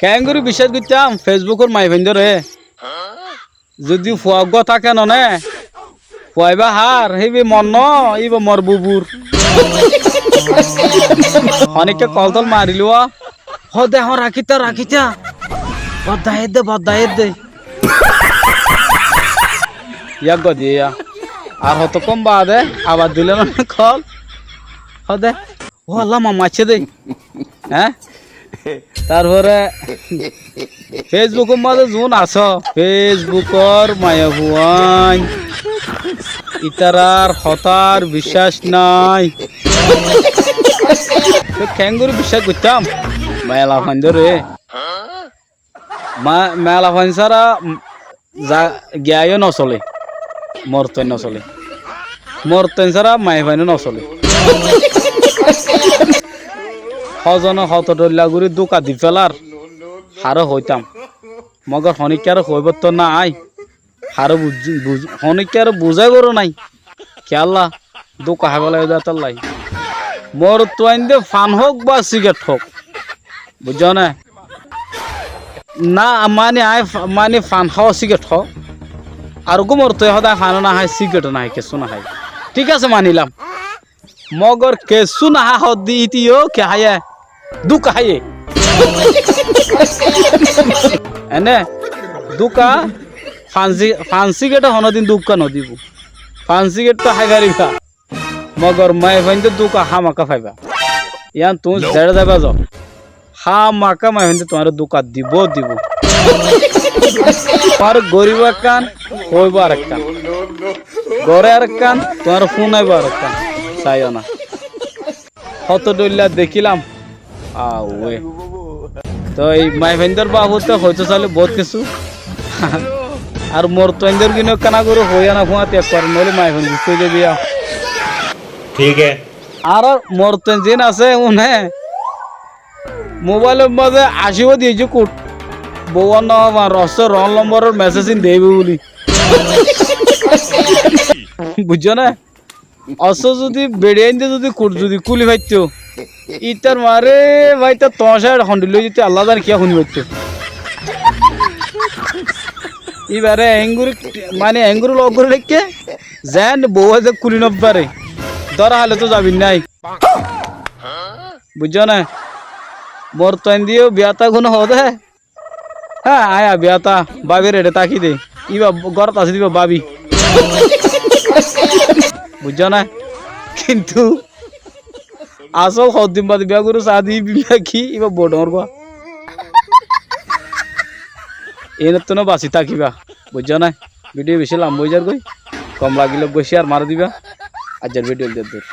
কেঙ্গুরি বিশ্বাস করতাম ফেসবুকের মাই ভেন্দরে যদি ফুয়াগ থাকে ননে ফুয়াইবা হার হেবি মন ইব মর বুবুর অনেককে কলতল মারিল হ দে হ রাখিতা বদায়ের দে ইয়াক গদিয়া আর হত কম বাদে আবার দিলে না কল হ দে ও আল্লাহ মামাছে দে হ্যাঁ তারপরে ফেসবুকের মাঝে জোন আছ ফেসবুকর মায়া হুয়ান ইতারার হতার বিশ্বাস নাই খেঙ্গুরি বিশ্বাস করতাম মেলা ফান ধরে মেলা ফান সারা জ্ঞায় নচলে মরতন নচলে মরতন সারা মাই ফাইনে নচলে সজন হতডল্লাগুড়ি দোকা দি ফেলার হারো হইতাম মগর হনিকে আর হইব তো নাই হারো হনিকে আর বুঝাই করো নাই খেয়াল্লা দোকা হাগলাই তাল্লাই মোর তো দে ফান হোক বা সিগারেট হোক বুঝছ না না মানে ফান খাওয়া সিগারেট হোক আর গোমর তো সদায় ফানো না হয় সিগারেট না হয় কেঁচু না হয় ঠিক আছে মানিলাম মগর কেঁচু না হদ দি ইতিও কে হায়ে দুকা হায়ে এনে দুকা ফান্সি গেটা হনদিন দুকা নদিব ফান্সি গেট তো হাই গারিবা মগর মাই ফাইন্দে দুকা হামাকা ফাইবা ইয়ান তুই জেড়ে যাবা যাও হামাকা মাই ফাইন্দে তোমার দুকা দিব তোমার গরিব কান হইব আর কান গড়ে আর কান তোমার ফোন আইব আর কান চাইও না কত দইলা দেখিলাম আওয়ে তো এই মাই ভাইন্দর বাবু তো হয়তো চলে বহুত কিছু আর মোর তৈন্দর কিনো কানা করে হইয়া না ফুয়া ত্যাগ করে নইলে মাই ভাই বুঝতে যাবি ঠিক আর মোর তৈন যেন আছে উনে মোবাইলের মাঝে আসিব দিয়েছে কোট বউয়ার নাম রস রং নম্বরের মেসেজ দেবে বলি বুঝছো না অস যদি বেড়ে আনতে যদি কোট যদি কুলি ভাইতো ইতার মারে ভাই তো তোমার সাইড হন্ডিল যেতে আল্লাহ জানি কিয়া শুনি পাইতো এবারে এঙ্গুরি লগ করে রেখে যেন বউ যে কুলি নবারে ধরা হলে তো যাবি নাই বুঝছো না মোর তৈন দিও বিয়াতা কোনো হদে হ্যাঁ আয়া বিয়াতা বাবির রেটে তাকি দে ইবা গরত আছে দিবা বাবি বুঝছো না কিন্তু আসল হদিম বাদ বিয়া করু সাদি বিয়া কি ইবা বড়র গো এনে তো না বাসি থাকিবা বুঝছো না ভিডিও বেশি লম্বা হয়ে যার কই কম লাগিলে বসে আর মার দিবা আজের ভিডিও দিয়ে দূর